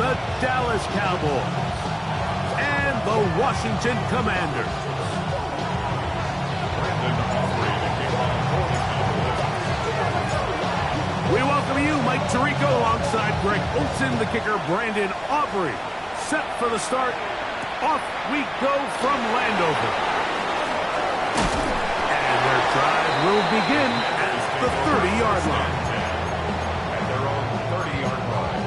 the Dallas Cowboys and the Washington Commanders. We welcome you, Mike Tirico, alongside Greg Olson, the kicker, Brandon Aubrey. Set for the start. Off we go from Landover. And their drive will begin at the 30-yard line. And they're on the 30-yard line.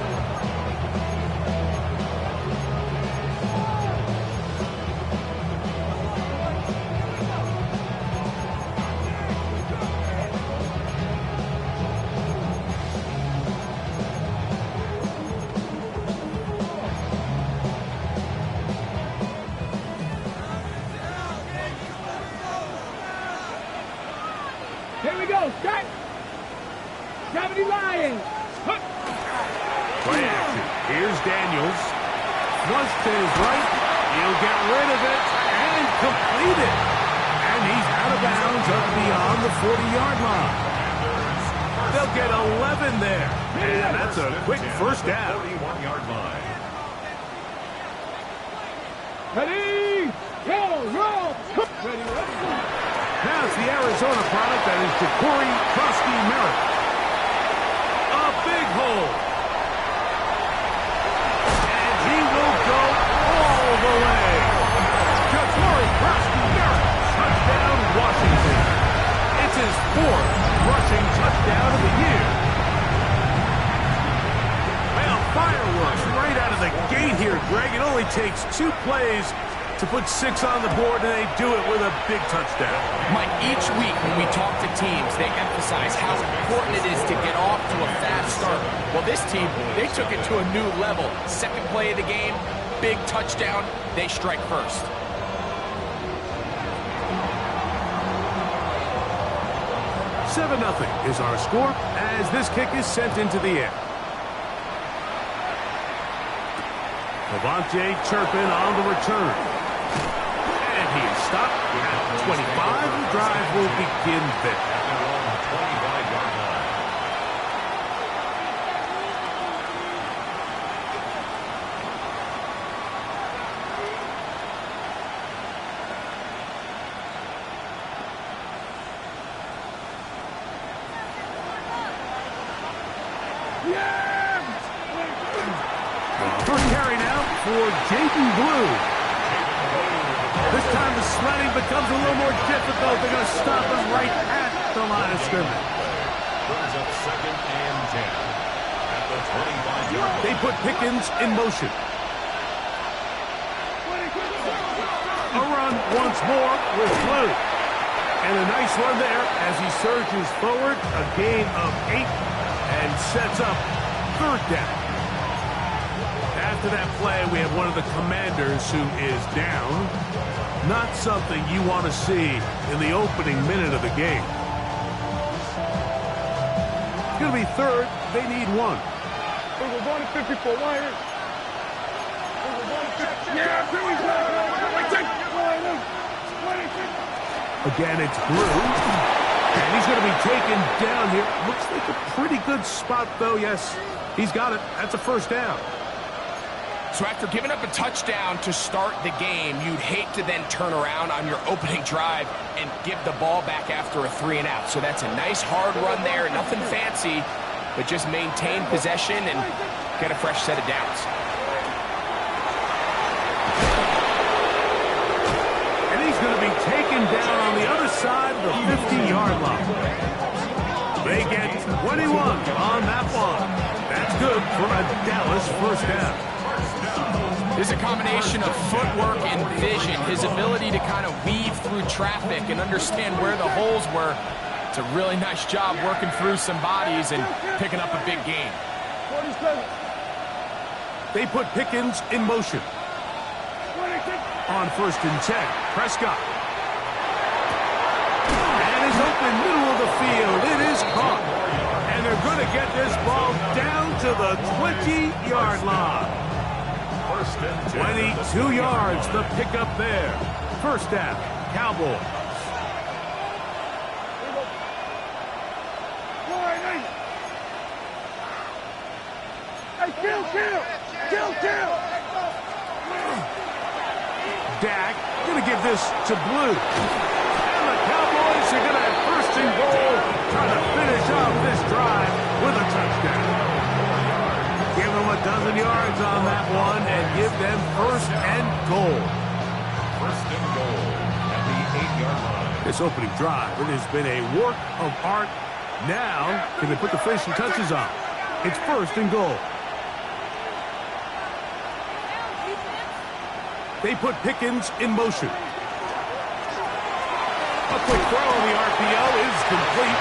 Here we go, start! Gravity Lions! Play action. Here's Daniels. Flush to his right. He'll get rid of it and complete it. And he's out of bounds up beyond the 40-yard line. They'll get 11 there. And that's a quick first down. 41-yard line. Ready, roll! Ready, roll! Now it's the Arizona product that is Ja'Cory Krosky-Merritt. A big hole. And he will go all the way. Ja'Cory Krosky-Merritt, touchdown Washington. It's his 4th rushing touchdown of the year. Well, fireworks right out of the gate here, Greg. It only takes 2 plays to put 6 on the board, and they do it with a big touchdown. Mike, each week when we talk to teams, they emphasize how important it is to get off to a fast start. Well, this team, they took it to a new level. Second play of the game, big touchdown, they strike first. Seven 0 is our score as this kick is sent into the air. Levante Turpin on the return. And he is stopped at 25. The drive will begin there. And they're on the 25-yard line. First carry now for Jaden Blue. This time the sledding becomes a little more difficult. They're going to stop him right at the line of scrimmage. Brings up 2nd and 10. At the 25-yard line. They put Pickens in motion. A run once more with Blue. And a nice run there as he surges forward. A gain of 8 and sets up 3rd down. After that play, we have one of the Commanders who is down. Not something you want to see in the opening minute of the game. It's going to be 3rd. They need 1. We're going to 54 wires. Yeah, here we go. Again, it's Blue. And he's going to be taken down here. Looks like a pretty good spot, though. Yes, he's got it. That's a first down. So after giving up a touchdown to start the game, you'd hate to then turn around on your opening drive and give the ball back after a 3 and out. So that's a nice hard run there. Nothing fancy, but just maintain possession and get a fresh set of downs. And he's going to be taken down on the other side of the 50-yard line. They get 21 on that one. That's good for a Dallas first down. There's a combination of footwork and vision, his ability to kind of weave through traffic and understand where the holes were. It's a really nice job working through some bodies and picking up a big gain. They put Pickens in motion. On 1st and 10, Prescott. And is open middle of the field. It is caught. And they're going to get this ball down to the 20-yard line. 22 yards, the pickup there. First down, Cowboys. Hey, kill! Dak going to give this to Blue. And the Cowboys are going to have first and goal, trying to finish off this drive with a touchdown. Give them a dozen yards on that one and give them first and goal. First and goal at the 8-yard line. This opening drive, it has been a work of art. Now, can they put the finishing touches on? It's first and goal. They put Pickens in motion. A quick throw on the RPO is complete.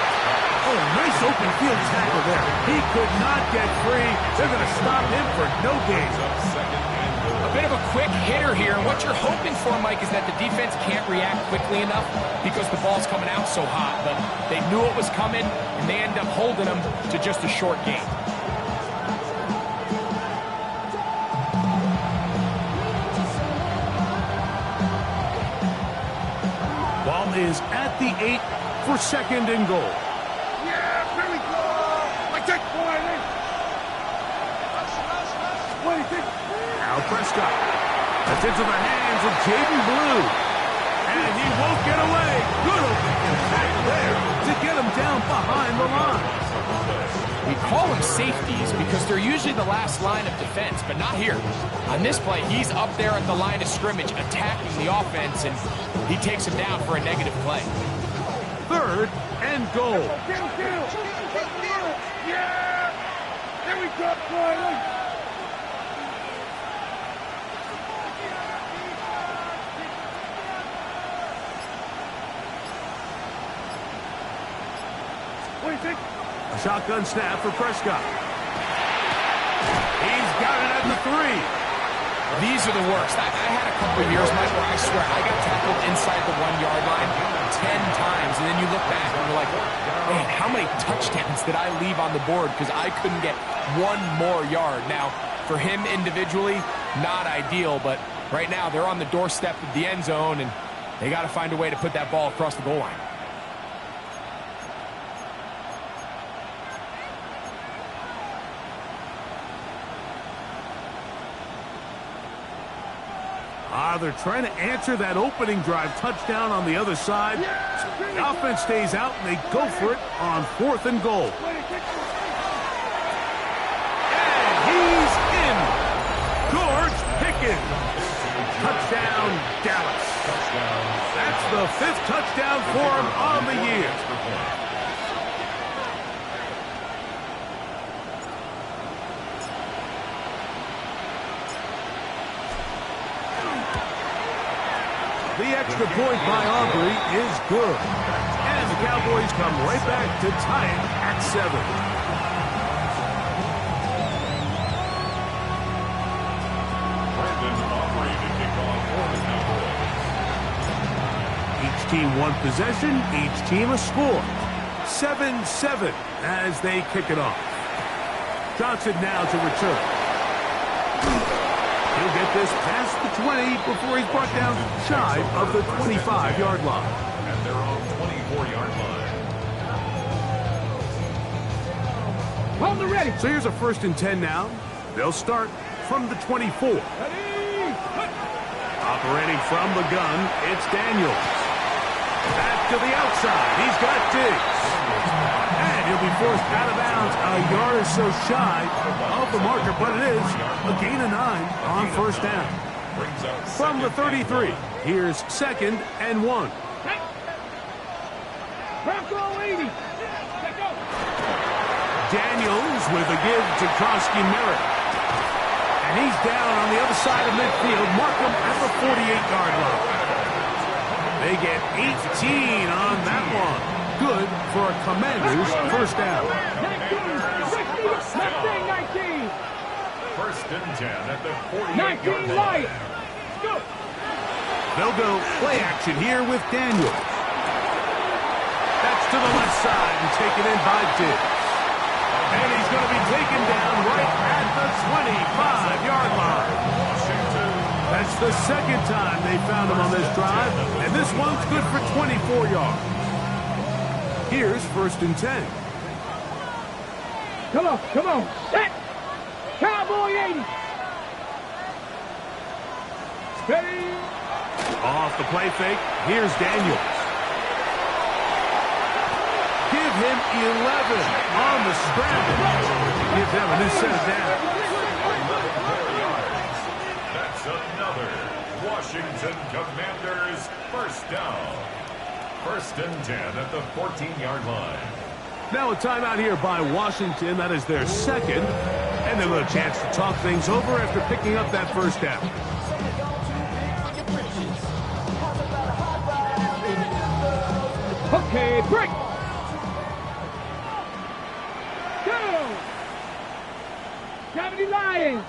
Oh, nice open field tackle there. He could not get free. They're going to stop him for no gain. A bit of a quick hitter here, and what you're hoping for, Mike, is that the defense can't react quickly enough because the ball's coming out so hot. But they knew it was coming, and they end up holding them to just a short gain. Ball is at the 8 for second and goal. Yeah, here we go. Like that, boy. Now Prescott. That's into the hands of Jaden Blue. And he won't get away. Good open attack there to get him down behind the line. We call them safeties because they're usually the last line of defense, but not here. On this play, he's up there at the line of scrimmage attacking the offense, and he takes him down for a negative play. Third and goal. Yeah. There we go, boy. What do you think? A shotgun snap for Prescott. He's got it at the 3. These are the worst. I had a couple of years, Mike, where I swear I got tackled inside the 1-yard line 10 times, and then you look back and you're like, man, how many touchdowns did I leave on the board because I couldn't get one more yard? Now, for him individually, not ideal, but right now they're on the doorstep of the end zone, and they got to find a way to put that ball across the goal line. They're trying to answer that opening drive touchdown on the other side. The offense stays out, and they go for it on 4th and goal. And he's in. George Pickens. Touchdown, Dallas. That's the 5th touchdown for him on the year. The extra point by Aubrey is good. And the Cowboys come right back to tie it at 7. Brandon Aubrey to kick off for the Cowboys. Each team one possession, each team a score. 7-7 as they kick it off. Johnson now to return. He'll get this past the 20 before he's brought down shy of the 25-yard line. At their own 24-yard line. Hold the ready. So here's a 1st and 10 now. They'll start from the 24. Operating from the gun, it's Daniels. Back to the outside. He's got Diggs. And he'll be forced out of bounds a yard or so shy of the marker, but it is a gain of 9 on 1st down. From the 33, here's 2nd and 1. Daniels with a give to Krosky Merritt. And he's down on the other side of midfield. Markham at the 48-yard line. They get 18 on that one. Good for a Commanders 1st down. 19. 1st and 10 at the 48-yard 19 line. right. Go. They'll go play action here with Daniels. That's to the left side and taken in by Diggs. And he's going to be taken down right at the 25-yard line. That's the 2nd time they found him on this drive, and this one's good for 24 yards. Here's 1st and 10. Come on. Set. Cowboy 80. Ready? Off the play fake, here's Daniels. Give him 11 on the scramble. Give them a new set of downs. That's another Washington Commanders first down. 1st and 10 at the 14-yard line. Now a timeout here by Washington. That is their second. And they'll have a chance to talk things over after picking up that first down. Okay, break. Go. 70 Lions.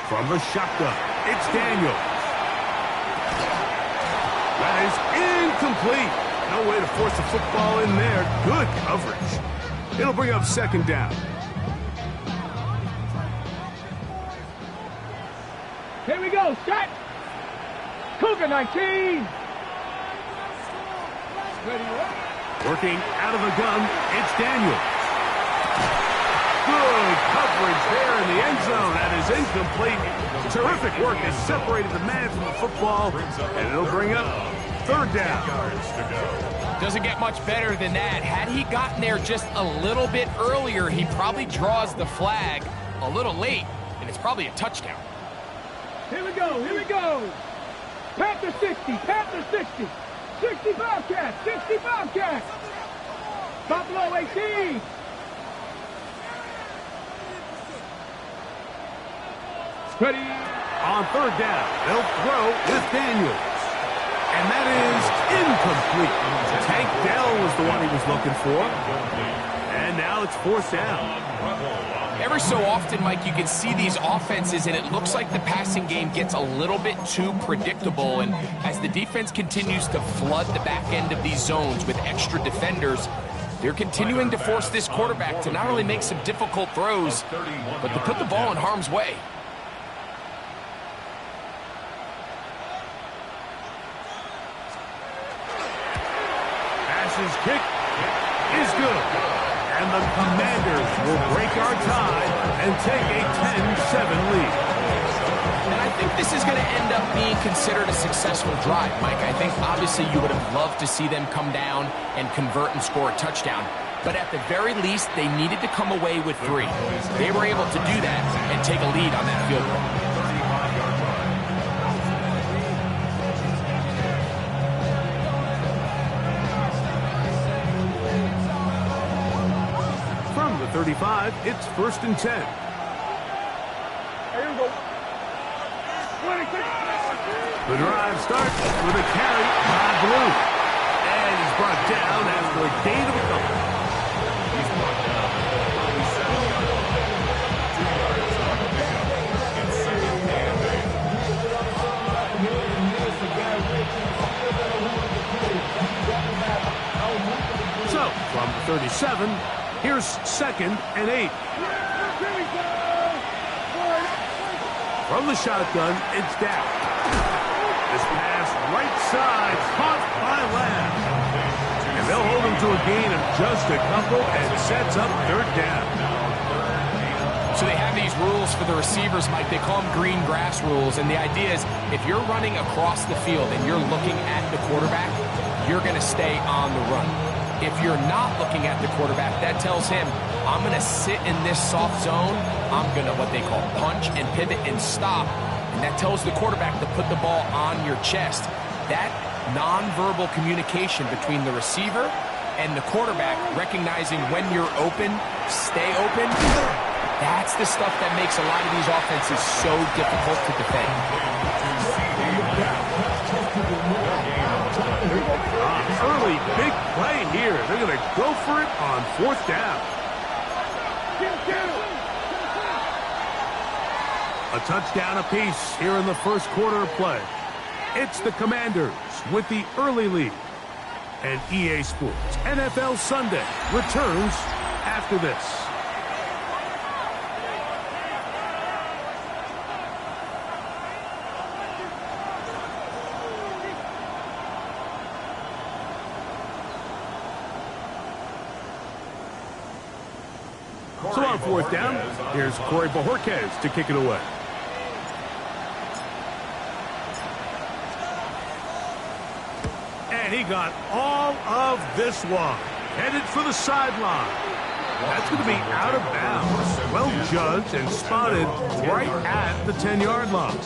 From the shotgun, it's Daniels. That is incomplete. No way to force the football in there. Good coverage. It'll bring up 2nd down. Here we go, set. Cougar 19. Ready, Working out of the gun, it's Daniels. Good coverage there in the end zone. That is incomplete. Terrific work has separated the man from the football, and it'll bring up 3rd down. Doesn't get much better than that. Had he gotten there just a little bit earlier, he probably draws the flag a little late, and it's probably a touchdown. Here we go, here we go. Panther 60, Panther 60. 60 Bobcats, 60 Bobcats. Buffalo 18. Ready? On 3rd down, they'll throw with Daniels. And that is incomplete. Tank Dell was the one he was looking for. And now it's 4th down. Every so often, Mike, you can see these offenses, and it looks like the passing game gets a little bit too predictable. And as the defense continues to flood the back end of these zones with extra defenders, they're continuing to force this quarterback to not only make some difficult throws, but to put the ball in harm's way. His kick is good. And the Commanders will break our tie and take a 10-7 lead. And I think this is going to end up being considered a successful drive, Mike. I think obviously you would have loved to see them come down and convert and score a touchdown. But at the very least, they needed to come away with 3. They were able to do that and take a lead on that field goal. From the 35, it's 1st and 10. Here we go. The drive starts with a carry by Blue. And he's brought down after a gain of a couple. He's brought down at the 37-yard line. 2 yards on the pickup. It's 2nd and 8. So, from the 37, here's 2nd and 8. From the shotgun, it's down. This pass right side, caught by Lamb. And they'll hold him to a gain of just a couple and sets up 3rd down. So they have these rules for the receivers, Mike. They call them green grass rules. And the idea is if you're running across the field and you're looking at the quarterback, you're going to stay on the run. If you're not looking at the quarterback, that tells him, I'm going to sit in this soft zone. I'm going to what they call punch and pivot and stop. And that tells the quarterback to put the ball on your chest. That nonverbal communication between the receiver and the quarterback, recognizing when you're open, stay open, that's the stuff that makes a lot of these offenses so difficult to defend. Early big play here. They're going to go for it on 4th down. A touchdown apiece here in the first quarter of play. It's the Commanders with the early lead. And EA Sports NFL Sunday returns after this. So on fourth down, here's Corey Bojorquez to kick it away. And he got all of this one. Headed for the sideline. That's going to be out of bounds. Well judged and spotted right at the 10-yard line.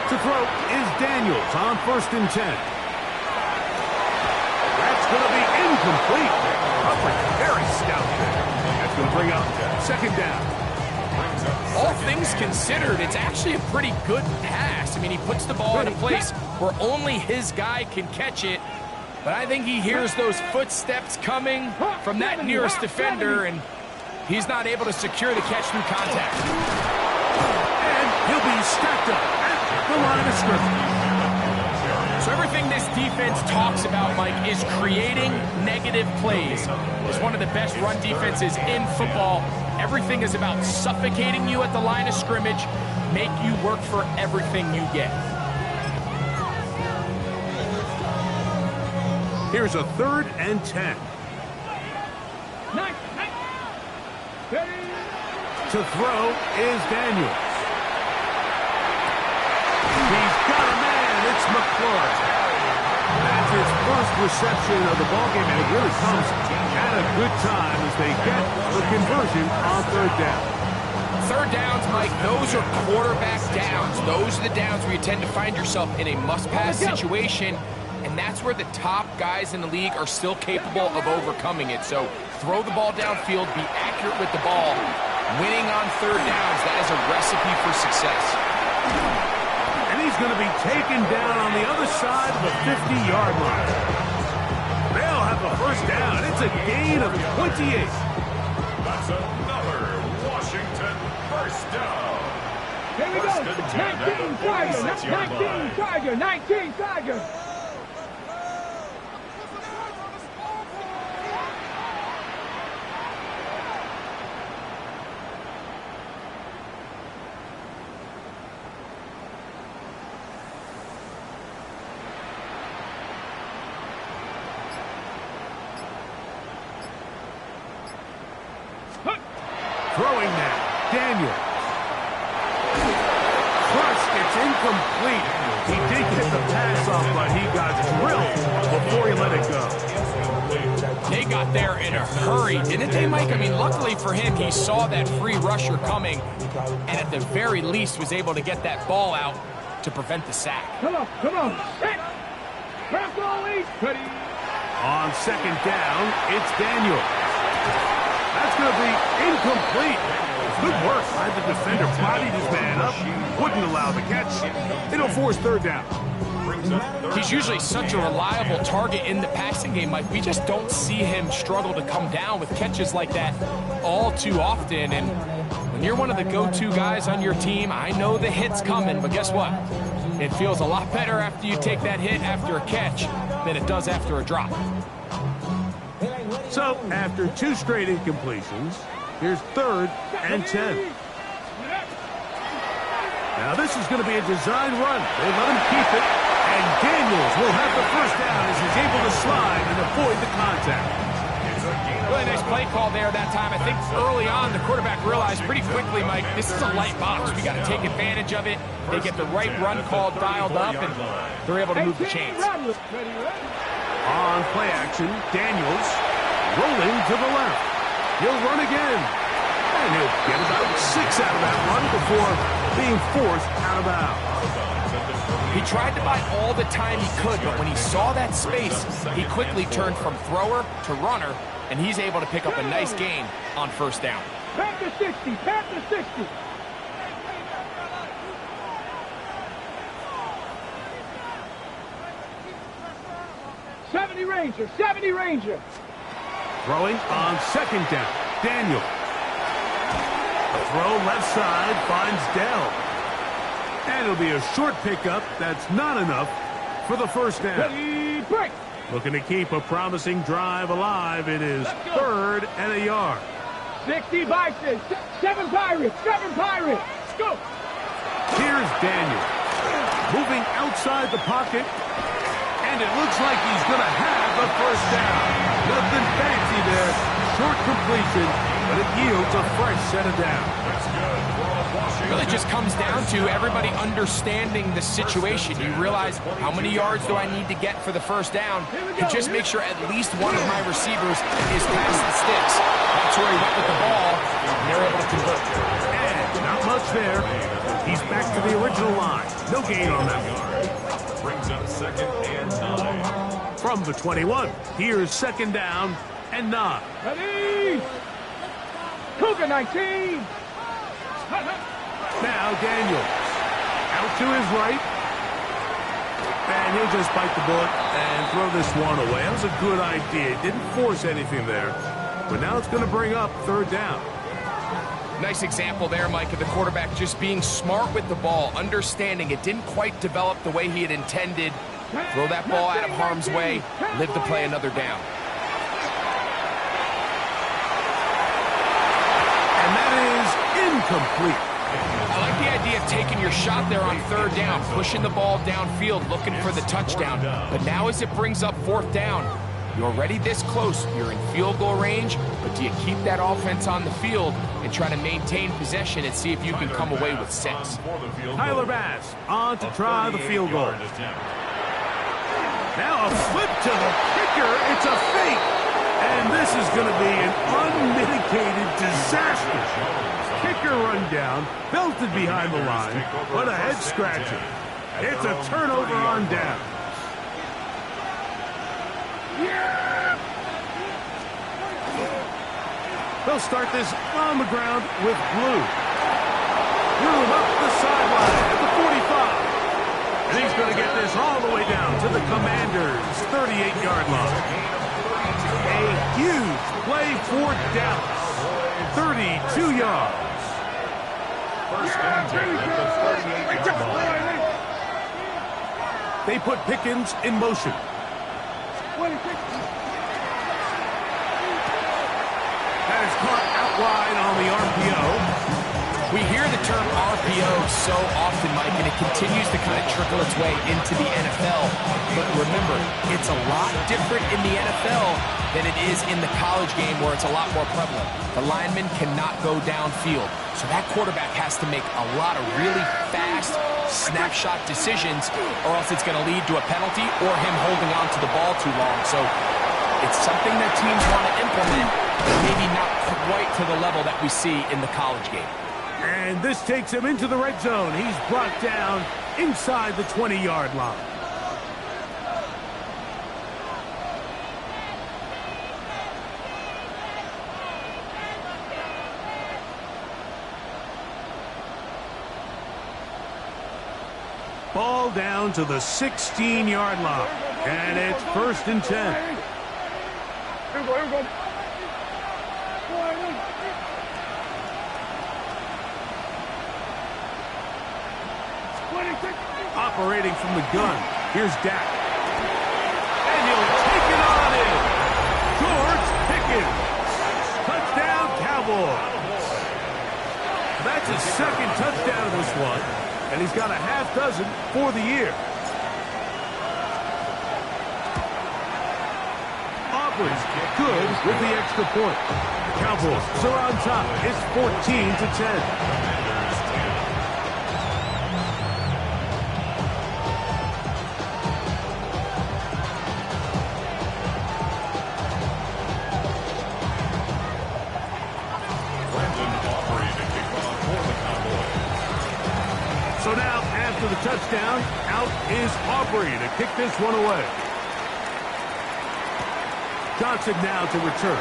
To throw is Daniels on 1st and 10. That's going to be incomplete. Humphrey, very stout there. That's going to bring up 2nd down. All things considered, it's actually a pretty good pass. I mean, he puts the ball in a place where only his guy can catch it. But I think he hears those footsteps coming from that nearest defender, and he's not able to secure the catch through contact. And he'll be stacked up at the line of scrimmage. So everything this defense talks about, Mike, is creating negative plays. It's one of the best run defenses in football. Everything is about suffocating you at the line of scrimmage, make you work for everything you get. Here's a 3rd and 10. To throw is Daniels. He's got a man. It's McClure. That's his first reception of the ballgame, and it really comes at a good time as they get the conversion on 3rd down. 3rd downs, Mike, those are quarterback downs. Those are the downs where you tend to find yourself in a must-pass situation, and that's where the top guys in the league are still capable of overcoming it. So throw the ball downfield, be accurate with the ball. Winning on 3rd downs, that is a recipe for success. And he's going to be taken down on the other side of the 50-yard line. They'll have the 1st down. It's a gain of 28. That's another Washington 1st down. Here we go. 19 Tiger. 19 Tiger. Throwing now, Daniels. First, it's incomplete. He did get the pass off, but he got drilled before he let it go. They got there in a hurry, didn't they, Mike? I mean, luckily for him, he saw that free rusher coming, and at the very least was able to get that ball out to prevent the sack. Come on. Set. Craft always. Ready. On 2nd down, it's Daniels. That's going to be incomplete. Good work by the defender. Bodied his man up. Wouldn't allow the catch. It'll force 3rd down. He's usually such a reliable target in the passing game, Mike. We just don't see him struggle to come down with catches like that all too often. And when you're one of the go-to guys on your team, I know the hit's coming, but guess what? It feels a lot better after you take that hit after a catch than it does after a drop. So, after 2 straight incompletions, here's 3rd and 10. Now, this is going to be a design run. They let him keep it, and Daniels will have the 1st down as he's able to slide and avoid the contact. Really nice play call there that time. I think early on, the quarterback realized pretty quickly, Mike, this is a light box. We got to take advantage of it. They get the right run call dialed up, and they're able to move the chains. On play action, Daniels rolling to the left. He'll run again. And he'll get about 6 out of that run before being forced out of bounds. He tried to buy all the time he could, but when he saw that space, he quickly turned from thrower to runner, and he's able to pick up a nice gain on 1st down. Back to 60. Back to 60. '70 Ranger. Throwing on 2nd down. Daniel. The throw left side finds Dell. And it'll be a short pickup that's not enough for the 1st down. Ready, break. Looking to keep a promising drive alive. It is 3rd and a yard. 60 Bison, 7 Pirates, 7 Pirates. Let's go. Here's Daniel. Moving outside the pocket. And it looks like he's going to have the first down. Nothing fancy there. Short completion, but it yields a fresh set of downs. That's good for a Washington. Really just comes down to everybody understanding the situation. You realize how many yards do I need to get for the first down, and just make sure at least one of my receivers is past the sticks. That's where he went with the ball, and they're able to convert. And not much there. He's back to the original line. No gain on that one. Brings up 2nd and 9. From the 21, here's 2nd down and 9. Ready? Cougar 19. Now Daniels. Out to his right. And he'll just bite the bullet and throw this one away. That was a good idea. Didn't force anything there. But now it's going to bring up 3rd down. Nice example there, Mike, of the quarterback just being smart with the ball, understanding it didn't quite develop the way he had intended. Throw that ball out of harm's way, live to play another down. And that is incomplete. I like the idea of taking your shot there on 3rd down, pushing the ball downfield, looking for the touchdown. But now as it brings up 4th down, you're already this close. You're in field goal range, but do you keep that offense on the field and try to maintain possession and see if you can come away with 6? Tyler Bass on to try the field goal. Now a flip to the kicker. It's a fake. And this is going to be an unmitigated disaster. Kicker run down, belted behind the line, but a head scratcher. It's a turnover on down. They'll start this on the ground with Blue. Blue up the sideline at the 45. And he's going to get this all the way down to the Commanders' 38-yard line. A huge play for Dallas. 32 yards. 1st and 10 at the 38-yard line. They put Pickens in motion. That is caught out wide on the RPO. We hear the term RPO so often, Mike, and it continues to kind of trickle its way into the NFL. But remember, it's a lot different in the NFL than it is in the college game where it's a lot more prevalent. The lineman cannot go downfield. So that quarterback has to make a lot of really fast snapshot decisions, or else it's going to lead to a penalty or him holding on to the ball too long. So it's something that teams want to implement, but maybe not quite to the level that we see in the college game. And this takes him into the red zone. He's brought down inside the 20-yard line. Ball down to the 16-yard line. And it's 1st and 10. Here we go, here we go. Operating from the gun. Here's Dak. And he'll take it on in. George Pickens. Touchdown, Cowboys. That's his 2nd touchdown of this one. And he's got a half dozen for the year. Auburn's good with the extra point. The Cowboys are on top. It's 14-10. So now, after the touchdown, out is Aubrey to kick this one away. Johnson now to return.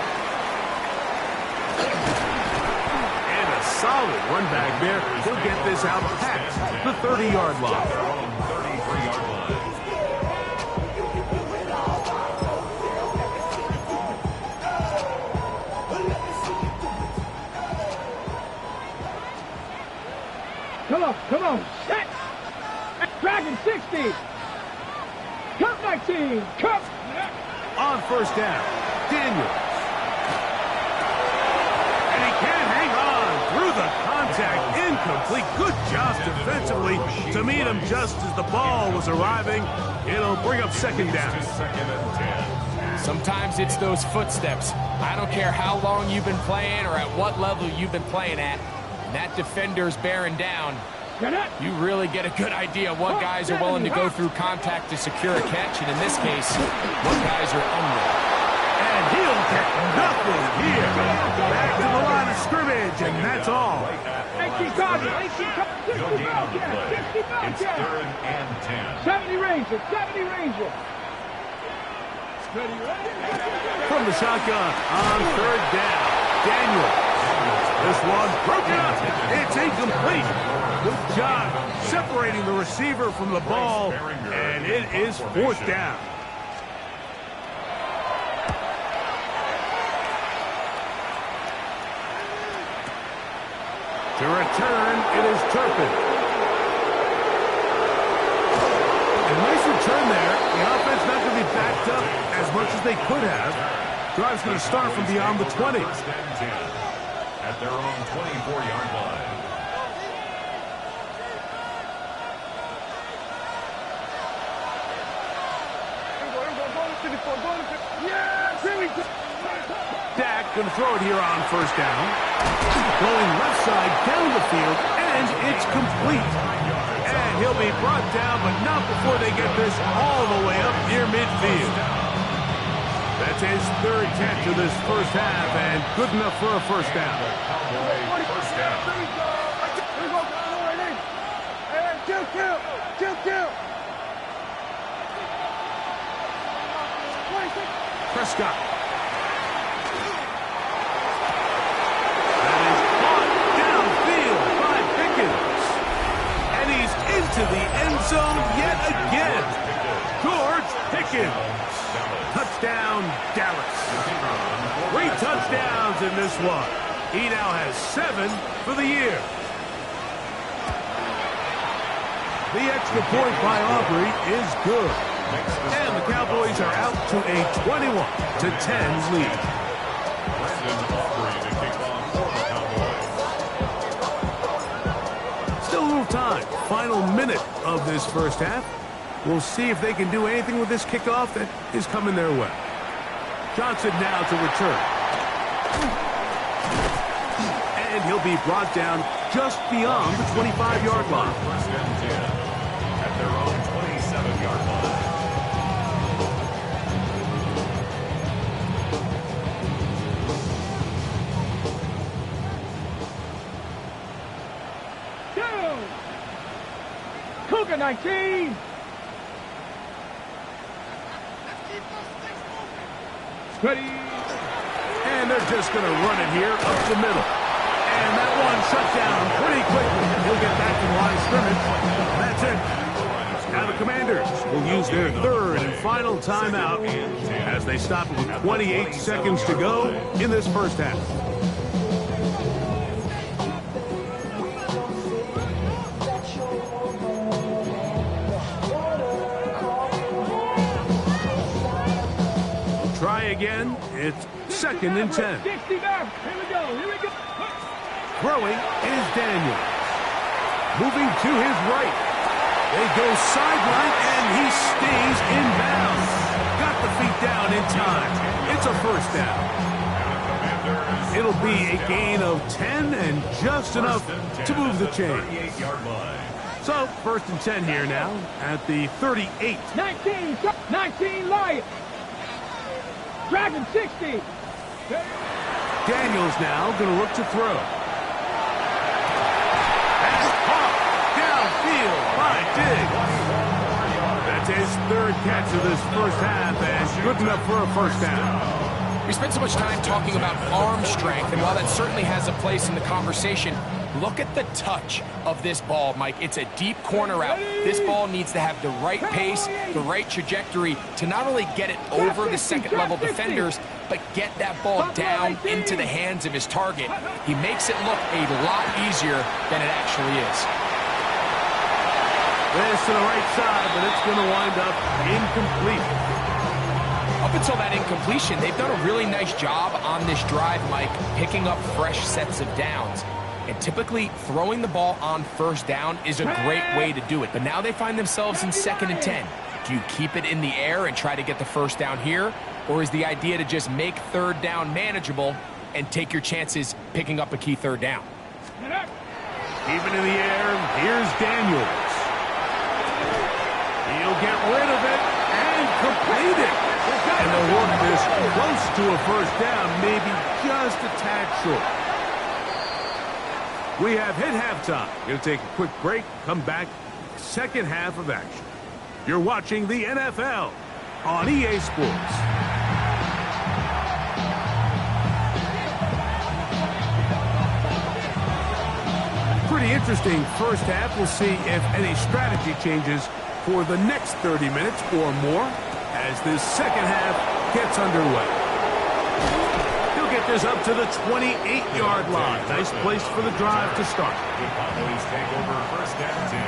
And a solid run back there. He'll get this out past the 30-yard line. 33-yard line. Come on, set! Dragon 60! Cup 19! Cup On first down, Daniels. And he can't hang on through the contact. Incomplete. Good job defensively to meet him just as the ball was arriving. It'll bring up second down. Sometimes it's those footsteps. I don't care how long you've been playing or at what level you've been playing at. When that defender's bearing down, you really get a good idea what guys are willing to go through contact to secure a catch, and in this case, what guys are unwilling. And he'll get nothing here. Back to the line of scrimmage, and that's all. It's 3rd and 10. 70 Ranger, 70 Ranger. From the shotgun on third down, Daniels. This one broken up. It's incomplete. Good job separating the receiver from the ball, and it is 4th down. To return, it is Turpin. A nice return there. The offense not going to be backed up as much as they could have. Drive's going to start from beyond the 20. At their own 24-yard line. Dak going to throw it here on first down. Going left side down the field, and it's complete. And he'll be brought down, but not before they get this all the way up near midfield. That's his 3rd catch of this first half, and good enough for a first down. First down. Prescott. That is caught downfield by Pickens. And he's into the end zone yet again. George Pickens. Touchdown, Dallas. 3 touchdowns in this one. He now has 7 for the year. The extra point by Aubrey is good. And the Cowboys are out to a 21-10 lead. Still a little time. Final minute of this first half. We'll see if they can do anything with this kickoff that is coming their way. Johnson now to return. And he'll be brought down just beyond the 25-yard line. First and 10 at their own 27-yard line. Cougar 19. Ready. And they're just going to run it here up the middle. And that one shut down pretty quickly. He'll get back to the line of scrimmage. That's it. Now the Commanders will use their 3rd and final timeout as they stop it with 28 seconds to go in this first half. Try again. It's 2nd and 10. 60 back. Here we go. Here we go. Throwing is Daniels. Moving to his right. They go sideline, and he stays in bounds. Got the feet down in time. It's a first down. It'll be a gain of 10 and just enough to move the chains. So, 1st and 10 here now at the 38. 19 Lions. Dragon 60. Daniels now going to look to throw. And caught downfield by Diggs. That's his 3rd catch of this first half, and good enough for a first down. We spent so much time talking about arm strength, and while that certainly has a place in the conversation, look at the touch of this ball, Mike. It's a deep corner route. This ball needs to have the right pace, the right trajectory to not only get it over the second-level defenders, but get that ball down into the hands of his target. He makes it look a lot easier than it actually is. This to the right side, but it's going to wind up incomplete. Up until that incompletion, they've done a really nice job on this drive, Mike, picking up fresh sets of downs. And typically, throwing the ball on first down is a great way to do it. But now they find themselves in 2nd and 10. Do you keep it in the air and try to get the first down here? Or is the idea to just make 3rd down manageable and take your chances picking up a key 3rd down? Keep it in the air. Here's Daniels. He'll get rid of it and complete it. And they'll work this close to a first down, maybe just a tad short. We have hit halftime. Going to take a quick break, come back, second half of action. You're watching the NFL on EA Sports. Pretty interesting first half. We'll see if any strategy changes for the next 30 minutes or more as this second half gets underway. He'll get this up to the 28-yard line. Nice place for the drive to start. The Cowboys take over 1st and 10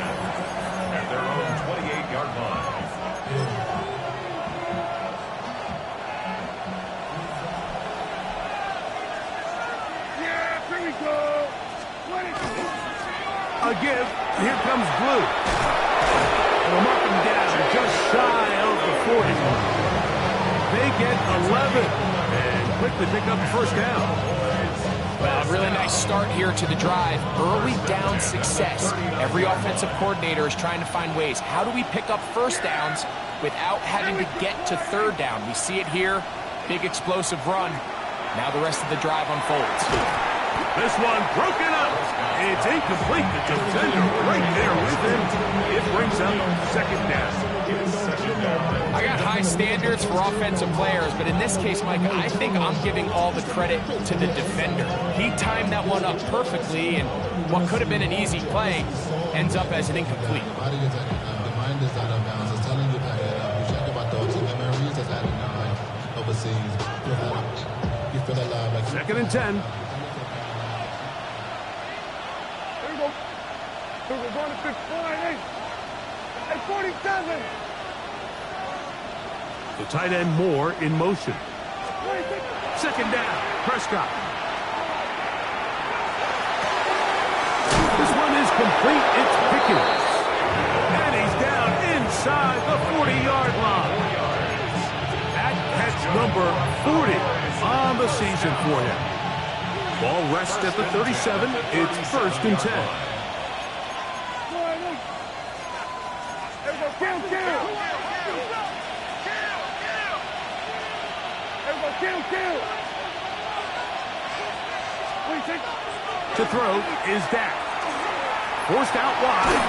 at their own 28-yard line. Yeah, here we go. A give. Here comes Blue. They'll mark him down just shy of the 40. They get 11 and quickly pick up the first down. Well, a really nice start here to the drive. Early down success. Every offensive coordinator is trying to find ways. How do we pick up first downs without having to get to 3rd down? We see it here. Big explosive run. Now the rest of the drive unfolds. This one broken up. It's incomplete. The defender right there with him. It brings up 2nd down. I got high standards for offensive players, but in this case, Mike, I think I'm giving all the credit to the defender. He timed that one up perfectly, and what could have been an easy play ends up as an incomplete. The mind is out of bounds. It's telling you that you check about those memories that's happening overseas. You feel alive like 2nd and 10. We're going to 6-4 and 47. The tight end Moore in motion. 2nd down. Prescott. This one is complete. It's Pickens. And he's down inside the 40-yard line. That catch number 40 on the season for him. Ball rests at the 37. It's 1st and 10. To throw is Dak. Forced out wide.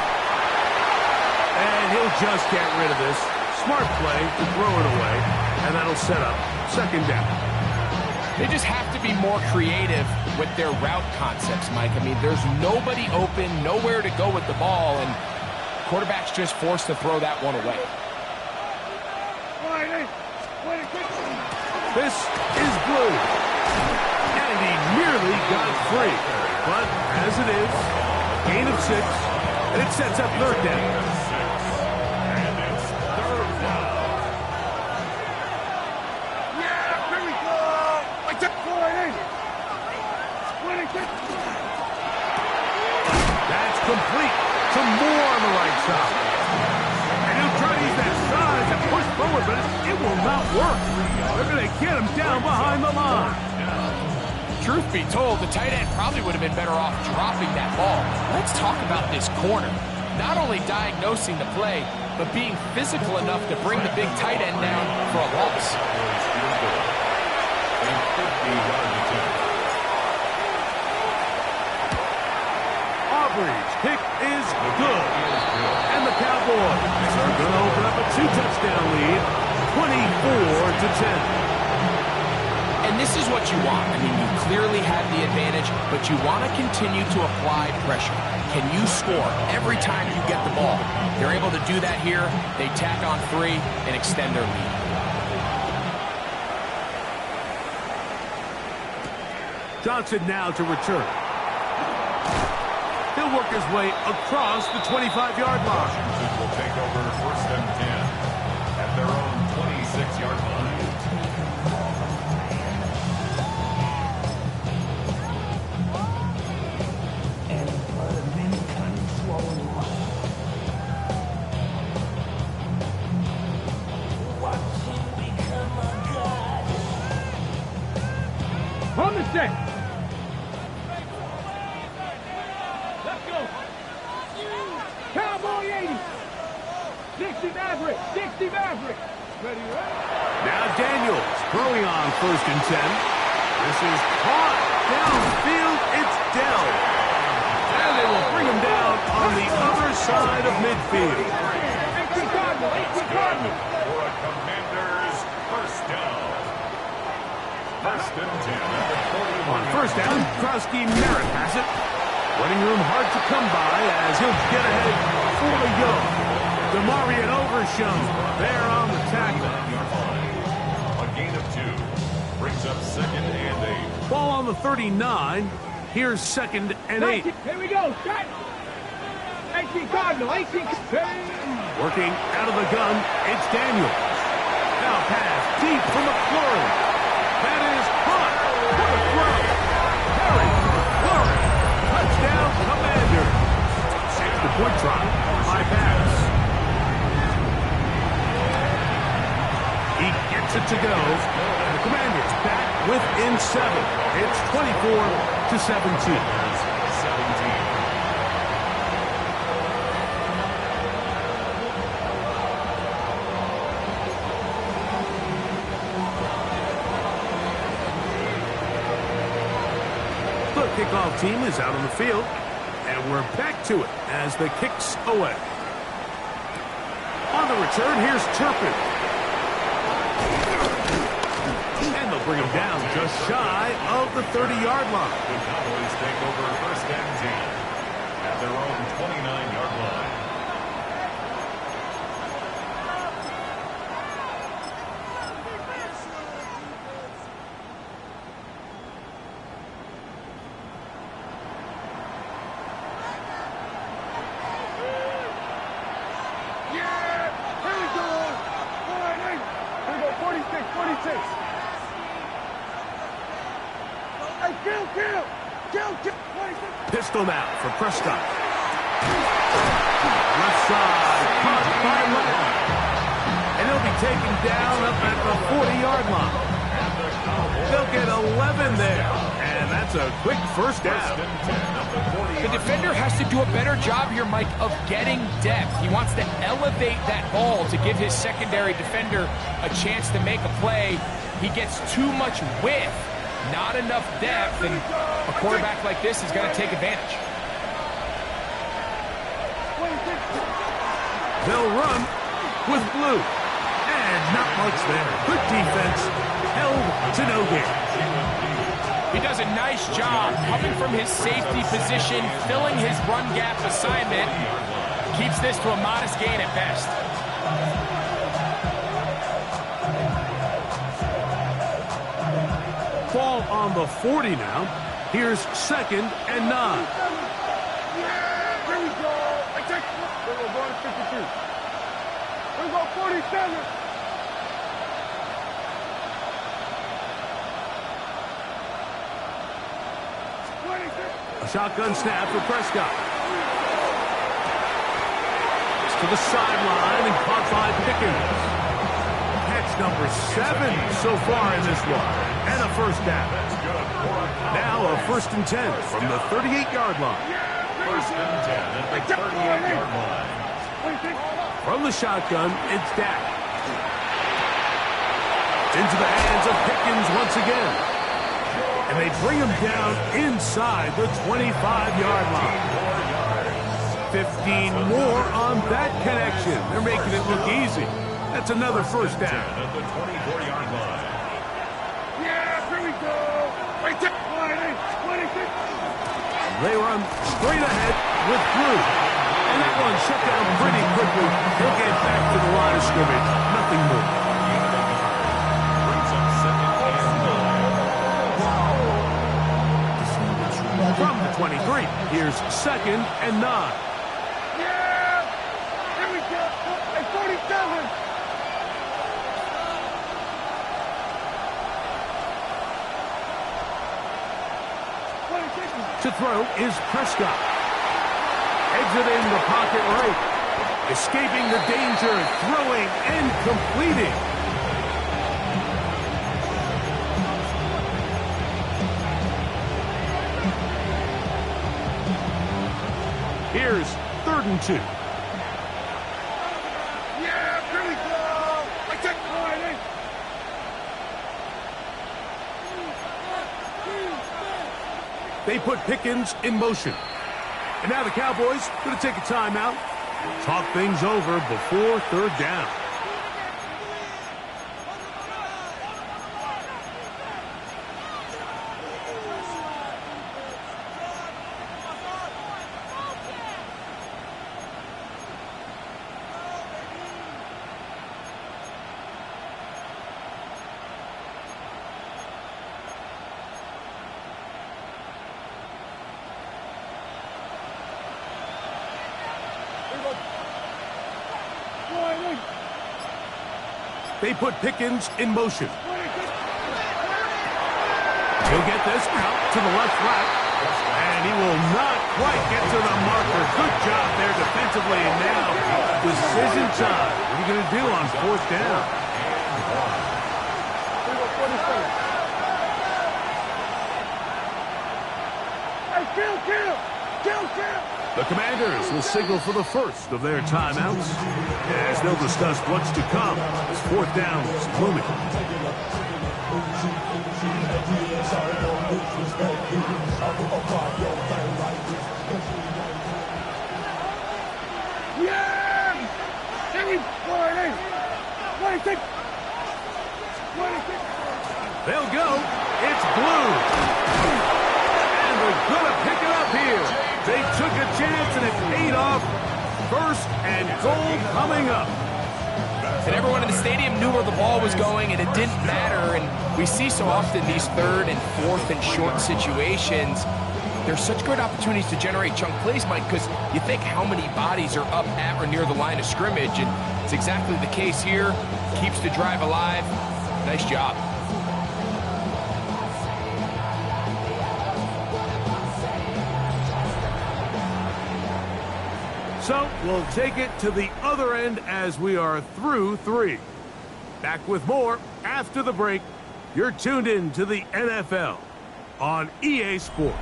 And he'll just get rid of this. Smart play to throw it away. And that'll set up 2nd down. They just have to be more creative with their route concepts, Mike. I mean, there's nobody open, nowhere to go with the ball, and quarterback's just forced to throw that one away. This is Blue. And he nearly got free. But as it is, gain of 6, and it sets up 3rd down. And it's 3rd down. Yeah, here we go. Like that. That's complete. Some more on the right side. And he'll try to use that size and push forward, but it will not work. They're going to get him down behind the line. Truth be told, the tight end probably would have been better off dropping that ball. Let's talk about this corner. Not only diagnosing the play, but being physical enough to bring the big tight end down for a loss. Aubrey's kick is good. And the Cowboys are going to open up a 2-touchdown lead, 24-10. And this is what you want. I mean, you clearly have the advantage, but you want to continue to apply pressure. Can you score every time you get the ball? They're able to do that here. They tack on 3 and extend their lead. Johnson now to return. He'll work his way across the 25-yard line. Will take over 1st and 10 at their own 26-yard line. set. Let's go. Cowboy 80. 60 Maverick. 60 Maverick. Ready, ready? Now Daniels throwing on 1st and 10. This is caught. Downfield, it's Dell. And they will bring him down on the other side of midfield. 18 Cardinal. 18 Cardinal. For a Commanders first down. 1st and 10 at the 41. On 1st down, Krusty Merritt has it. Running room hard to come by as he'll get ahead for the go. Demarion Overshown there on the tackle. A gain of 2. Brings up 2nd and 8. Ball on the 39. Here's 2nd and 8. Here we go. Shot. 18 Cardinal. 18. Working out of the gun, it's Daniels. Now pass deep from McLaurin. That is caught. What a throw. Harry McLaurin. Touchdown, Commander. The point try. High pass. He gets it to go. And the Commanders back within 7. It's 24-17. 17. The kickoff team is out on the field, and we're back to it as the kick's away. On the return, here's Turpin. And they'll bring him down just shy of the 30-yard line. The Cowboys take over 1st and 10 at their own 29-yard line. Pistol now for Prescott. Left side, caught by Leonard. And he'll be taken down up at the 40-yard line. They'll get 11 there. And that's a quick first down. The defender has to do a better job here, Mike, of getting depth. He wants to elevate that ball to give his secondary defender a chance to make a play. He gets too much width, not enough depth, and a quarterback like this is going to take advantage. They'll run with blue. And not much there. Good defense. Held to no gain. He does a nice job coming from his safety position, filling his run gap assignment. Keeps this to a modest gain at best. Ball on the 40 now. Here's 2nd and 9. Yeah, here we go. We're going to 52. We're going 47. A shotgun snap for Prescott. It's to the sideline and caught by Pickens. Catch number 7 so far in this one. And a first down. Now a 1st and 10 from the 38-yard line. 1st and 10 at the 38-yard line. From the shotgun, it's Dak. Into the hands of Pickens once again. And they bring him down inside the 25-yard line. 15 more on that connection. They're making it look easy. That's another first down. At the 24-yard line. Yeah, here we go. Wait, 26. They run straight ahead with blue. And that one shut down pretty quickly. He'll get back to the line of scrimmage. Nothing more. Brings up 2nd and 9. From the 23, here's 2nd and 9. Yeah, here we go. At 47. To throw is Prescott. Exiting the pocket right. Escaping the danger, throwing and completing. and 2. Yeah, here we go. I take it. They put Pickens in motion. And now the Cowboys going to take a timeout. Talk things over before third down. They put Pickens in motion. He'll get this out to the left flat. And he will not quite get to the marker. Good job there defensively. And now, decision time. What are you going to do on fourth down? Hey, kill. The Commanders will signal for the first of their timeouts as they'll discuss what's to come as fourth down is looming. Yeah! Any 26. They'll go. It's blue. And they're going to pick it up here. They took a chance and it paid off. First and goal coming up. And everyone in the stadium knew where the ball was going, and it didn't matter. And we see so often these third and fourth and short situations. There's such great opportunities to generate chunk plays, Mike, because you think how many bodies are up at or near the line of scrimmage, and it's exactly the case here. Keeps the drive alive. Nice job. So we'll take it to the other end as we are through 3. Back with more after the break. You're tuned in to the NFL on EA Sports.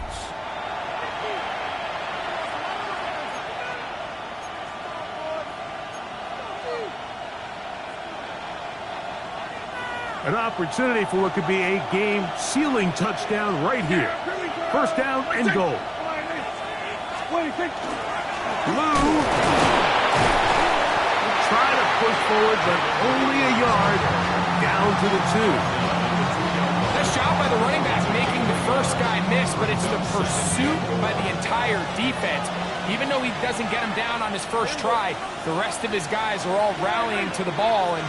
An opportunity for what could be a game-sealing touchdown right here. First down and goal. Blue. Try to push forward, but only a yard. Down to the 2. Nice job by the running back making the first guy miss, but it's the pursuit by the entire defense. Even though he doesn't get him down on his first try, the rest of his guys are all rallying to the ball, and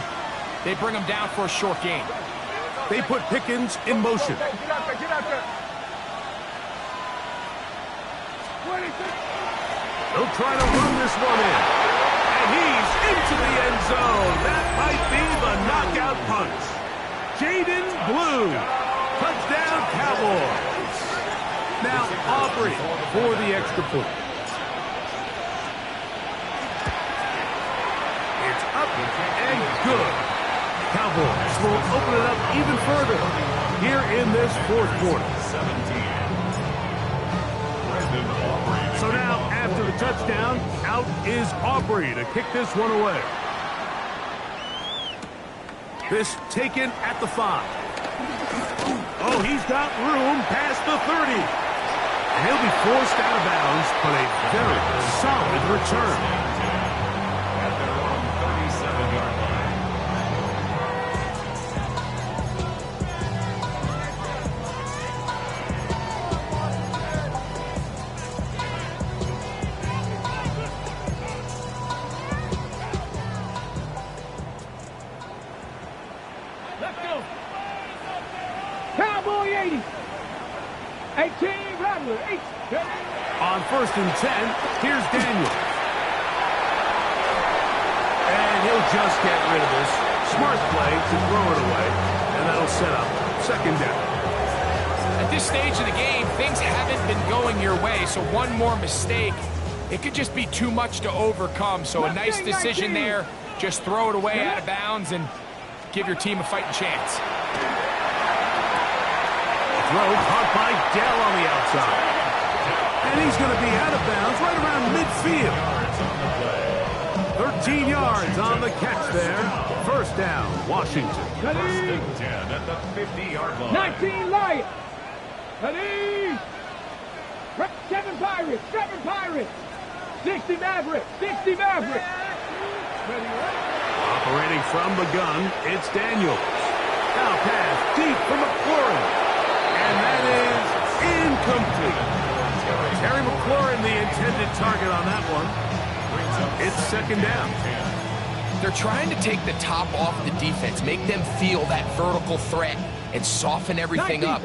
they bring him down for a short gain. They put Pickens in motion. Get out there. He'll try to run this one in. And he's into the end zone. That might be the knockout punch. Jaden Blue. Touchdown, Cowboys. Now Aubrey for the extra point. It's up and good. Cowboys will open it up even further here in this fourth quarter. 17. So now, after the touchdown, out is Aubrey to kick this one away. This taken at the 5. Oh, he's got room past the 30. And he'll be forced out of bounds, but a very solid return. At their own 37-yard line. Cowboy 80. 18, Rattler, 8. On first and 10, here's Daniel. And he'll just get rid of this. Smart play to throw it away. And that'll set up second down. At this stage of the game, things haven't been going your way, so one more mistake, it could just be too much to overcome. So a nice decision there. Just throw it away out of bounds and give your team a fighting chance. Throw caught by Dell on the outside. And he's going to be out of bounds right around midfield. 13 yards on the catch there. First down, Washington. First and 10 at the 50-yard line. 19 Lions. Ready. 7 Pirates. 7 Pirates. 60 Mavericks. 60 Mavericks. Ready. Operating from the gun, it's Daniels. Now pass deep for McLaurin. And that is incomplete. Terry McLaurin, the intended target on that one. It's second down. They're trying to take the top off the defense, make them feel that vertical threat, and soften everything up.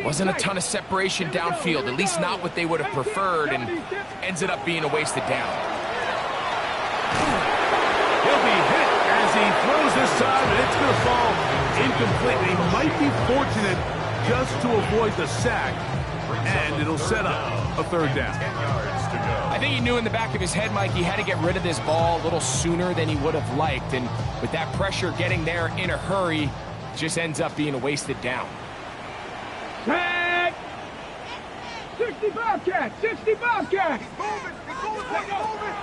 Wasn't a ton of separation downfield, at least not what they would have preferred, and ended up being a wasted down. He'll be hit as he throws this time, and it's going to fall incomplete. He might be fortunate just to avoid the sack, and it'll set up a third down. 10 yards to go. I think he knew in the back of his head, Mike, he had to get rid of this ball a little sooner than he would have liked, and with that pressure getting there in a hurry, just ends up being a wasted down. Tag. 60 Bobcats. 60 Bobcats.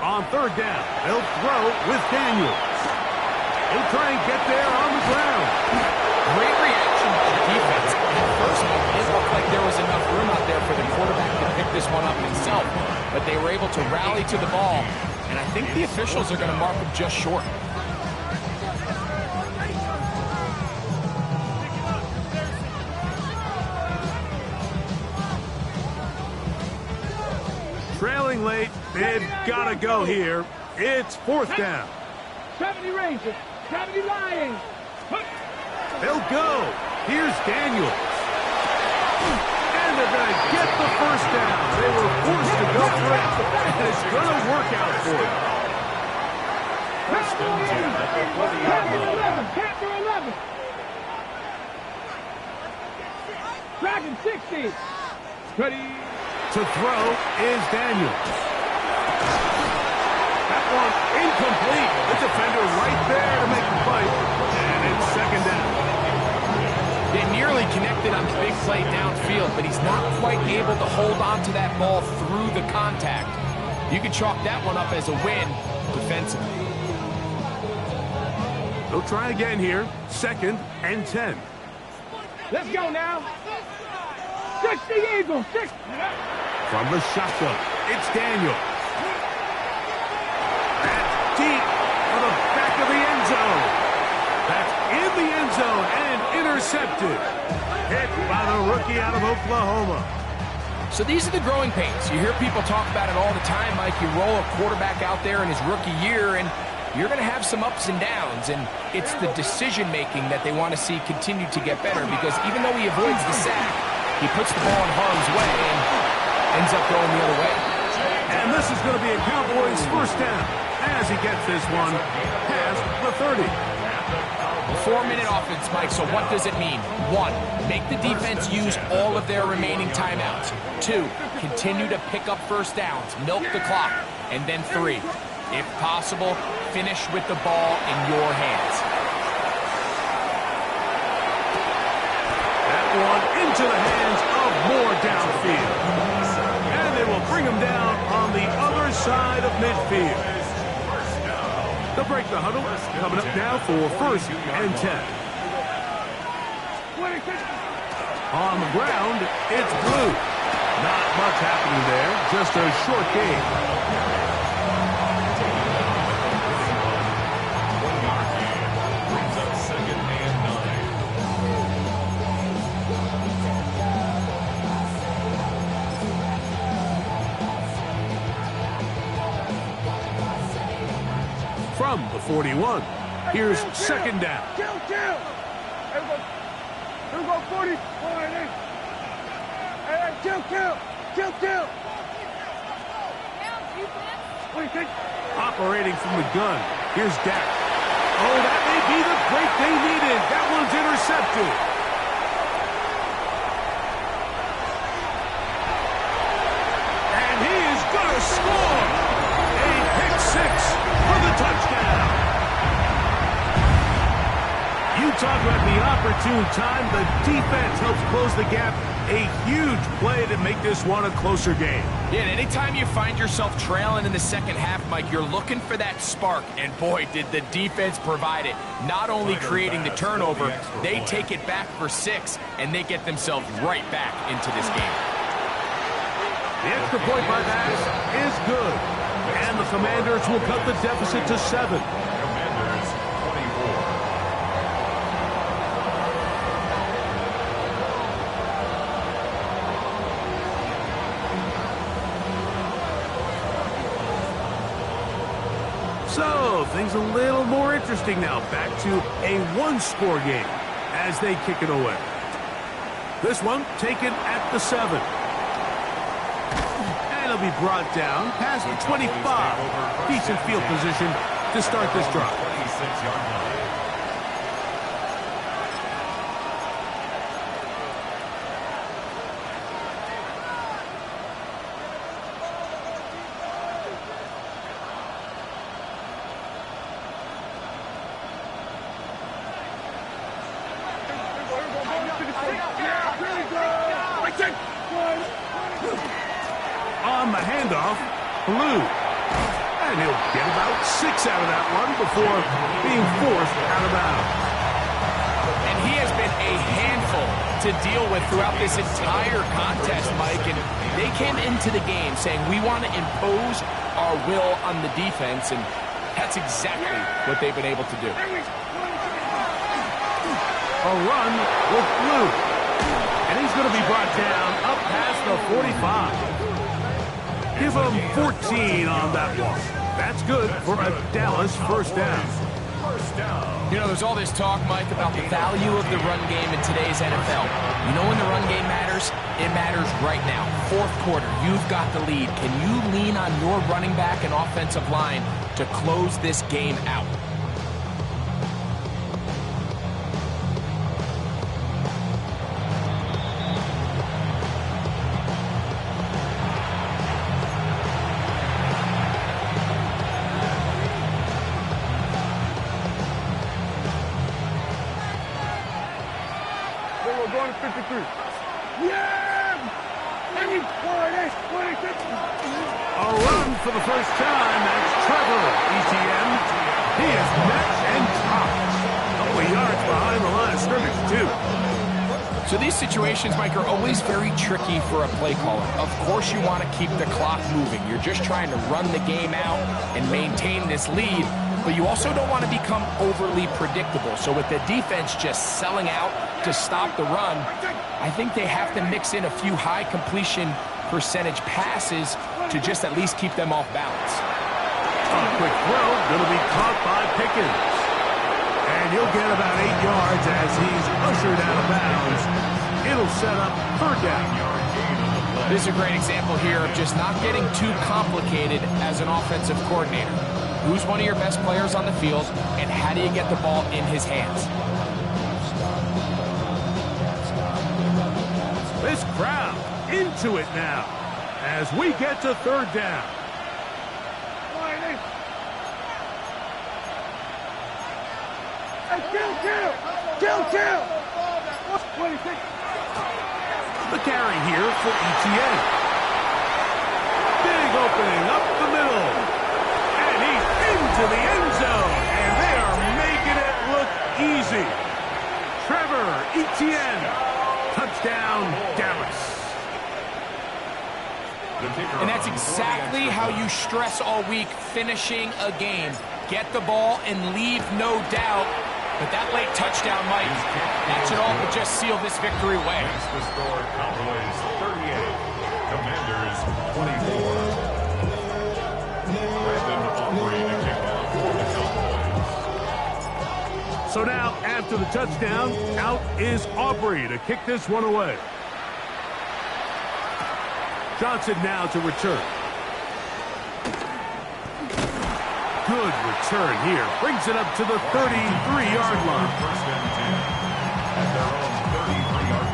On third down, they'll throw with Daniels. He'll try and get there on the ground. Great reaction by the defense. At first, it didn't look like there was enough room out there for the quarterback to pick this one up himself, but they were able to rally to the ball, and I think the officials are going to mark him just short. Trailing late, they've got to go here. It's fourth down. 70 Rangers. 70 Lions. They'll go. Here's Daniels. And they're going to get the first down. They were forced to go for it, and it's going to work out for them. First and 10 at the 40-yard line. Panther 11. Dragon 60. Ready. To throw is Daniels. That one incomplete. The defender right there to make the fight. And it's second down. They nearly connected on the big play downfield, but he's not quite able to hold on to that ball through the contact. You can chalk that one up as a win defensively. They'll try again here. Second and 10. Let's go now. 60 Eagles. 60. From the shotgun, it's Daniels. That's deep for the back of the end zone. That's in the end zone and intercepted. Hit by the rookie out of Oklahoma. So these are the growing pains. You hear people talk about it all the time, Mike. You roll a quarterback out there in his rookie year, and you're going to have some ups and downs, and it's the decision-making that they want to see continue to get better, because even though he avoids the sack, he puts the ball in harm's way and ends up going the other way. And this is going to be a Cowboys first down as he gets this one past the 30. 4-minute offense, Mike, so what does it mean? 1, make the defense use all of their remaining timeouts. 2, continue to pick up first downs, milk the clock. And then 3, if possible, finish with the ball in your hands. That one into the hands of Moore downfield. And they will bring him down on the other side of midfield. They'll break the huddle. Coming up now for first and 10. On the ground, it's Blue. Not much happening there. Just a short game. From the 41, here's second down. Kill. Here we go, 40. Hey, kill. Operating from the gun, here's Dak. Oh, that may be the break they needed. That one's intercepted. And he is going to score. A pick six for the touchdown. You talk about the opportune time. The defense helps close the gap A huge play to make this one a closer game. Yeah, and anytime you find yourself trailing in the second half, Mike, you're looking for that spark. And boy, did the defense provide it. Not only creating the turnover, they take it back for 6, and they get themselves right back into this game. The extra point by pass is good. And the Commanders will cut the deficit to 7. Commanders 24. So, things a little more interesting now. Back to a one-score game as they kick it away. This one taken at the 7. And it'll be brought down past the 25. Decent field position to start this drive. 26-yard line. On the handoff, Blue. And he'll get about 6 out of that one before being forced out of bounds. And he has been a handful to deal with throughout this entire contest, Mike. And they came into the game saying, we want to impose our will on the defense. And that's exactly what they've been able to do. A run with Blue. And he's going to be brought down up past the 45. Give him 14 on that one. That's good for a Dallas first down. You know, there's all this talk, Mike, about the value of the run game in today's NFL. You know when the run game matters? It matters right now. Fourth quarter, you've got the lead. Can you lean on your running back and offensive line to close this game out? We're going to 53. Yeah! 26. A run for the first time. That's Trevor Etienne. He is met and topped. A couple of yards behind the line of scrimmage, too. So these situations, Mike, are always very tricky for a play caller. Of course you want to keep the clock moving. You're just trying to run the game out and maintain this lead, but you also don't want to become overly predictable. So with the defense just selling out to stop the run, I think they have to mix in a few high completion percentage passes to just at least keep them off balance. A quick throw, going to be caught by Pickens. And he'll get about 8 yards as he's ushered out of bounds. It'll set up third down. This is a great example here of just not getting too complicated as an offensive coordinator. Who's one of your best players on the field, and how do you get the ball in his hands? This crowd into it now as we get to third down. Kill! 26. The carry here for Etienne. Big opening up the middle. And he's into the end zone. And they are making it look easy. Trevor Etienne. Touchdown, Dallas. And that's exactly how you stress all week, finishing a game. Get the ball and leave no doubt. But that late touchdown, Mike, that should all but just seal this victory away. That's the score. Cowboys 38, Commanders 24. Brandon Aubrey to kick off for the Cowboys. So now, after the touchdown, out is Aubrey to kick this one away. Johnson now to return. Good return here. Brings it up to the 33-yard line. First and 10 at their own 33-yard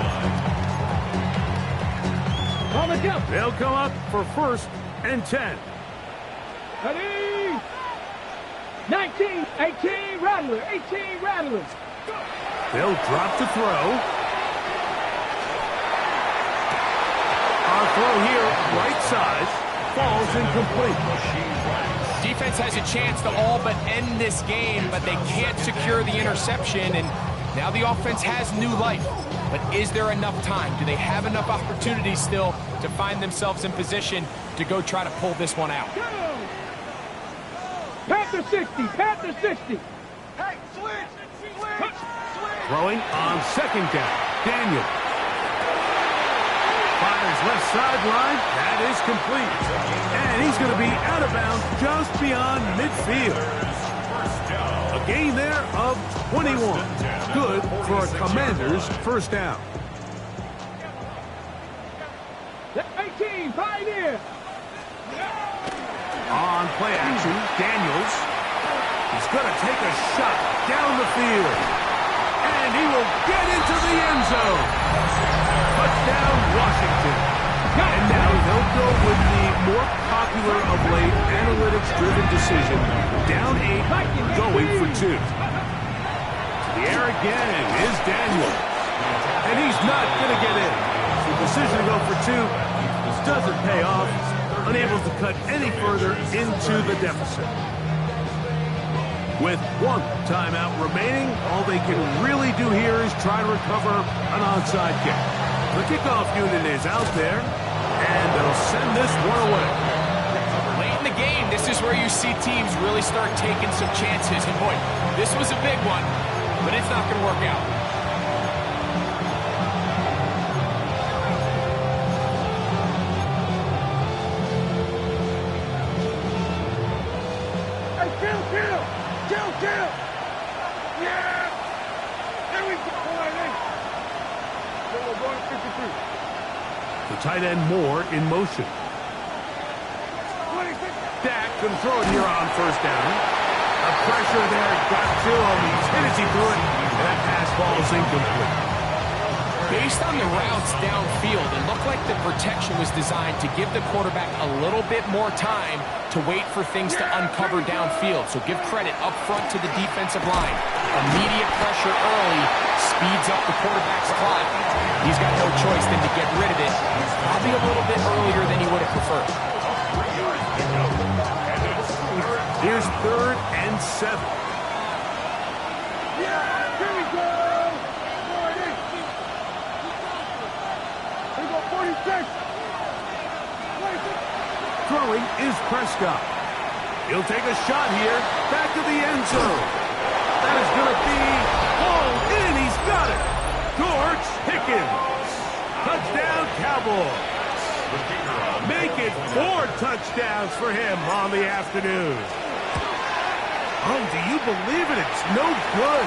line. They'll come up for first and 10. Ready? 19, 18, Rattler, 18, Rattler. They'll drop to throw. Our throw here, right side, falls incomplete. Defense has a chance to all but end this game, but they can't secure the interception, and now the offense has new life. But is there enough time? Do they have enough opportunities still to find themselves in position to go try to pull this one out? Panther 60, Panther 60. Hey, switch! Throwing on second down. Daniel. Fires left sideline. That is complete. And he's going to be out of bounds just beyond midfield. A gain there of 21. Good for a Commanders first down. 18, Pioneer. On play action, Daniels. He's going to take a shot down the field. And he will get into the end zone. Touchdown, Washington. And now they'll go with the more popular of late analytics-driven decision. Down 8, going for 2. The air again is Daniels. And he's not going to get in. The decision to go for 2 doesn't pay off. Unable to cut any further into the deficit. With 1 timeout remaining, all they can really do here is try to recover an onside kick. The kickoff unit is out there, and they'll send this one away. Late in the game, this is where you see teams really start taking some chances. And boy, this was a big one, but it's not going to work out. Kill! Yeah! There we go! We're going 53. The tight end Moore in motion. Dak can throw it here on first down. A pressure there, got to him. He's hit as he threw it, and that pass ball is incomplete. Based on the routes downfield, it looked like the protection was designed to give the quarterback a little bit more time to wait for things to uncover downfield. So give credit up front to the defensive line. Immediate pressure early speeds up the quarterback's clock. He's got no choice than to get rid of it, probably a little bit earlier than he would have preferred. Here's 3rd and 7. Here we go! 46. Throwing is Prescott. He'll take a shot here. Back to the end zone. That is going to be hauled in. He's got it. George Pickens. Touchdown, Cowboys. Make it 4 touchdowns for him on the afternoon. Oh, do you believe it? It's no good.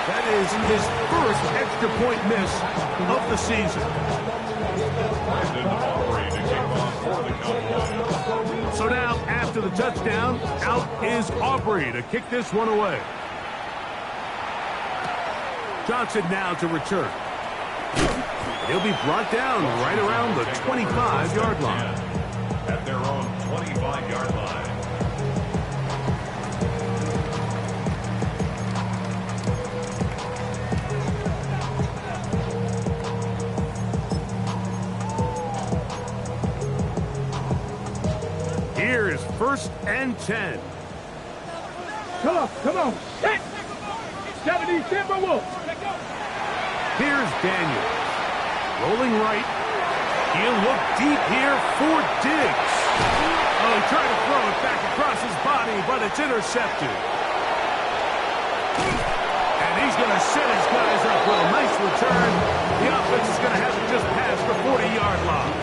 That is his first extra point miss of the season. So now, after the touchdown, out is Aubrey to kick this one away. Johnson now to return. He'll be brought down right around the 25-yard line. At their own 25-yard line. Here is 1st and 10. Come on. Hit! 70 Timberwolves. Here's Daniels. Rolling right. He'll look deep here for Diggs. Oh, he tried to throw it back across his body, but it's intercepted. And he's going to set his guys up with a nice return. The offense is going to have to just pass the 40-yard line.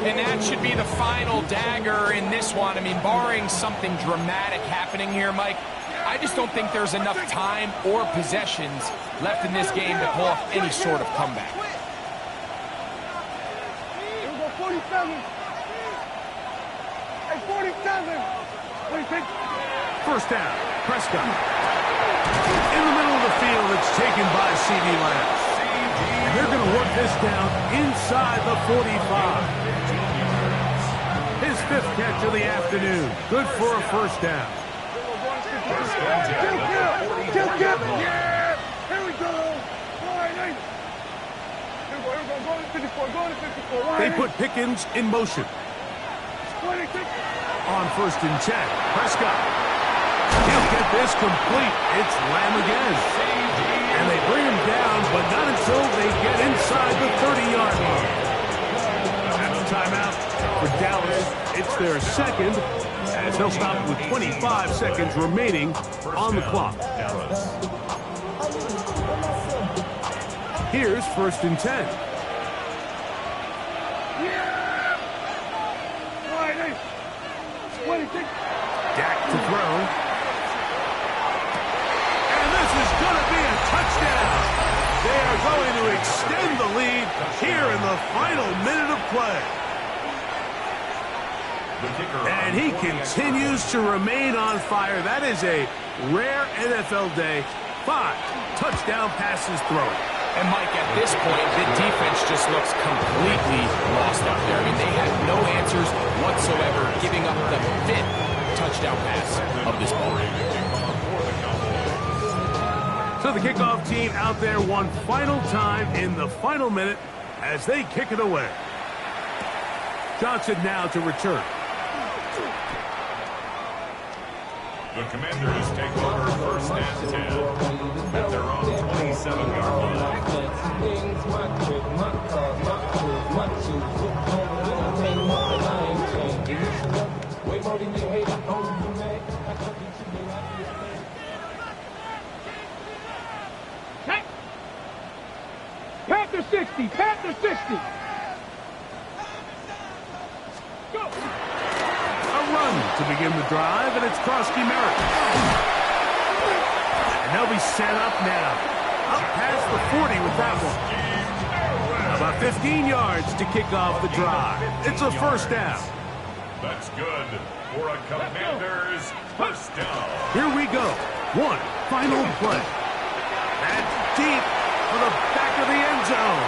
And that should be the final dagger in this one. I mean, barring something dramatic happening here, Mike, I just don't think there's enough time or possessions left in this game to pull off any sort of comeback. Here we go, 47. Hey, 47. 46. First down, Prescott. In the middle of the field, it's taken by C.D. Lamb. They're going to work this down inside the 45. His 5th catch of the afternoon. Good for a first down. Kill. Yeah! Here we go. 48. Here we go. They put Pickens in motion. 26. On 1st and 10, Prescott. He'll get this complete. It's Lamb again. And they bring him down, but not until they get inside the 30-yard line. That's a timeout for Dallas. It's their second, as they'll stop with 25 seconds remaining on the clock. Here's 1st and 10. Dak to throw. And this is going to be a touchdown. They are going to extend the lead here in the final minute of play. And he continues to remain on fire. That is a rare NFL day. 5 touchdown passes thrown. And, Mike, at this point, the defense just looks completely lost out there. I mean, they had no answers whatsoever, giving up the 5th touchdown pass of this ball. So the kickoff team out there one final time in the final minute as they kick it away. Johnson now to return. The Commanders take over 1st and 10 at their own 27-yard line. Panther 60, Panther 60. Go. Run to begin the drive, and it's Krosky Merritt. And they'll be set up now. Up past the 40 with that one. About 15 yards to kick off the drive. It's a 1st down. That's good for a Commanders 1st down. Here we go. One final play. That's deep for the back of the end zone.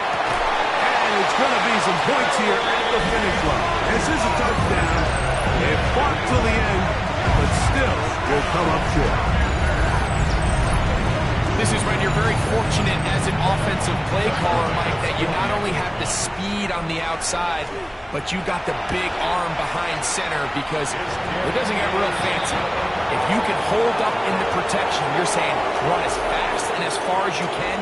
And it's going to be some points here at the finish line. This is a touchdown. They fought till the end, but still will come up short. This is when you're very fortunate as an offensive play caller, Mike, that you not only have the speed on the outside, but you got the big arm behind center because it doesn't get real fancy. If you can hold up in the protection, you're saying run as fast and as far as you can,